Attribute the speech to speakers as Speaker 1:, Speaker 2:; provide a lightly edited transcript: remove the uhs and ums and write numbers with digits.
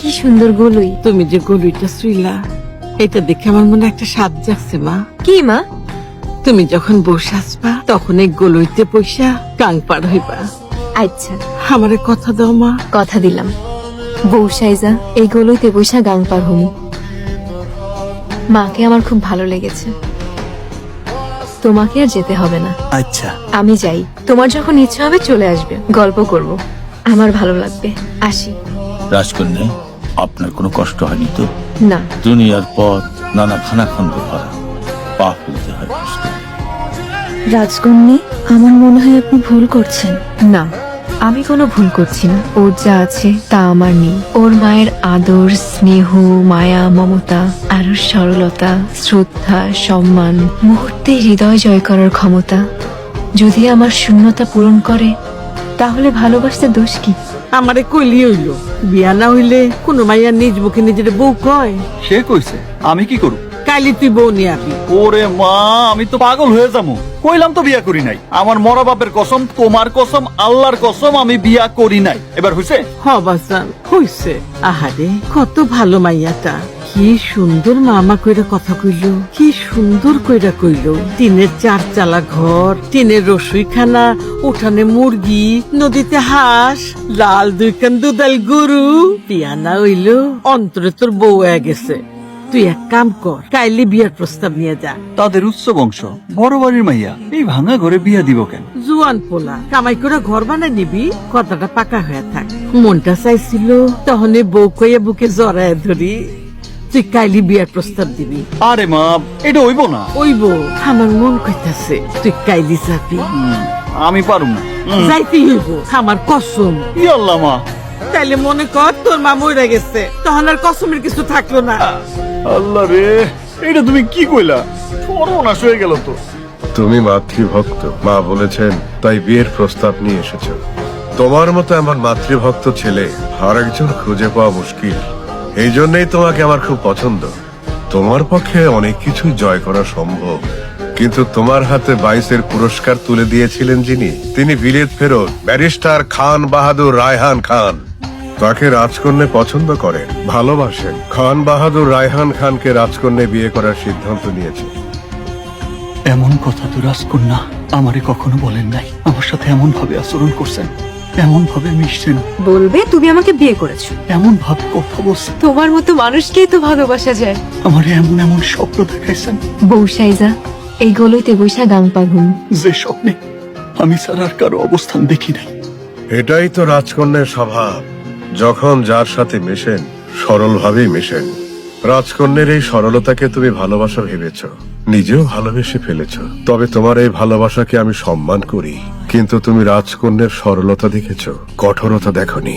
Speaker 1: কি সুন্দর গলুই।
Speaker 2: তুমি যে গলুইটা শুইলা এটা দেখে আমার মনে একটা স্বাদ যাচ্ছে মা।
Speaker 1: কি মা?
Speaker 2: তুমি যখন বসে আসবা তখন এই গলুইতে পয়সা গাং পার হইবা।
Speaker 1: আচ্ছা,
Speaker 2: আমারে কথা দাও মা।
Speaker 1: কথা দিলাম। বউ সাইজা এই গলুইতে বৈশা গাং পার হমি। মাকে আমার খুব ভালো লেগেছে, তোমাকে আর যেতে হবে না।
Speaker 3: আচ্ছা
Speaker 1: আমি যাই, তোমার যখন ইচ্ছা হবে চলে আসবে, গল্প করব, আমার ভালো লাগবে। আসি।
Speaker 3: রাজকন্যা, আপনার কোনো কষ্ট হয়নি তো?
Speaker 1: না।
Speaker 3: দুনিয়ার পথ নানা খানাখন্দ ভরা, পা ফেলতে হয় কষ্ট।
Speaker 1: রাজকন্যা, আমার মনে হয় আপনি ভুল করছেন। না, আমি কোনো ভুল করছি না। ওর যা আছে তা আমার নেই। ওর মায়ের আদর, স্নেহ, মায়া, মমতা, আর ওর সরলতা, শ্রদ্ধা, সম্মান, মুহূর্তে হৃদয় জয় করার ক্ষমতা যদি আমার শূন্যতা পূরণ করে, তাহলে ভালোবাসতে দোষ কি?
Speaker 2: আমারে কইলি হইল, বিয়া না হইলে কোন মাইয়া নিজ মুখে নিজের বউ কয়?
Speaker 4: সে কইছে, আমি কি করব?
Speaker 2: কাইলি তুই বউ নিয়ে আবি।
Speaker 4: ওরে মা, আমি তো পাগল হয়ে যাবো। কইলাম তো বিয়া করি নাই। আমার মরা বাপের কসম, তোমার কসম, আল্লাহর কসম, আমি বিয়া করি নাই। এবার হইছে?
Speaker 2: হবাসান হইছে। আহারে কত ভালো মাইয়াটা, কি সুন্দর মামা কইরা কথা কইল, কি সুন্দর কইরা কইল। টিনের 4 চালা ঘর, টিনের রসুইখানা, উঠানে মুরগি, নদীতে হাঁস, লাল 2 কান দুধাল গরু। বিয়া না হইল অন্তরে তোর বউ হয়ে গেছে। তুই এক কাম কর, কাইলি বিয়ার প্রস্তাব নিয়ে যা।
Speaker 4: তাদের উচ্চ বংশ, বড় বাড়ির মাইয়া, এই ভাঙা ঘরে বিয়া দিব কেন?
Speaker 2: জুয়ান পোলা, কামাই করে ঘর বানাই নিবি, কথাটা পাকা হয়ে থাক। মনটা চাইছিল তখন বউ কইয়া বুকে জড়ায় ধরি, তুই কাইলি বিয়ার প্রস্তাব দিবি।
Speaker 4: আরে মা, এটা হইব না।
Speaker 2: ওইব, আমার মন কইতাছে তুই কাইলি যাবি।
Speaker 4: আমি পারুম না।
Speaker 2: যাইতেই হইব, আমার কসম।
Speaker 4: ই আল্লাহ মা,
Speaker 2: তাইলে মনে কর তোর মা মরে গেছে, তখন আর কসমের কিছু থাকলো না।
Speaker 4: আল্লাহ রে, এটা তুমি কি কইলা? সর্বনাশ হয়ে গেল তো।
Speaker 5: তুমি মাতৃভক্ত, মা বলেছেন, তাই বিয়ের প্রস্তাব নিয়ে এসেছো। তোমার মতো আমার মাতৃভক্ত ছেলে আর একজন খুঁজে পাওয়া মুশকিল। এই জন্যই তোমাকে আমার খুব পছন্দ। তোমার পক্ষে অনেক কিছু জয় করা সম্ভব, কিন্তু তোমার হাতে 22-এর পুরস্কার তুলে দিয়েছিলেন যিনি, তিনি বিলেত ফেরত ব্যারিস্টার খান বাহাদুর রায়হান খান। তাকে রাজকন্যা পছন্দ করেন, ভালোবাসেন। খান বাহাদুর রায়হান খানকে রাজকন্যা বিয়ে করার সিদ্ধান্ত নিয়েছে।
Speaker 4: এমন কথা তো রাজকন্যা আমারে কখনো বলেন নাই। আমার সাথে এমন ভাবে আচরণ করছেন, এমন ভাবে মিশছেন,
Speaker 1: বলবে তুমি আমাকে বিয়ে করেছো।
Speaker 4: এমন ভাবে কথা বলছেন,
Speaker 1: তোমার মতো মানুষকেই তো ভালোবাসা যায়।
Speaker 4: আমার এমন এমন স্বপ্ন দেখাইছেন,
Speaker 1: বউ সাইজা এই গলইতে বৈশা গাং পার হমি।
Speaker 4: যে স্বপ্নে আমি ছাড়া আর কারো অবস্থান দেখি নাই।
Speaker 5: এটাই তো রাজকন্যার স্বভাব, যখন যার সাথে মেশেন সরল ভাবেই মেশেন। রাজকন্যার এই সরলতাকে তুমি ভালোবাসা ভেবেছ, নিজেও ভালোবেসে ফেলেছ। তবে তোমার এই ভালোবাসাকে আমি সম্মান করি, কিন্তু তুমি রাজকন্যার সরলতা দেখেছ, কঠোরতা দেখনি।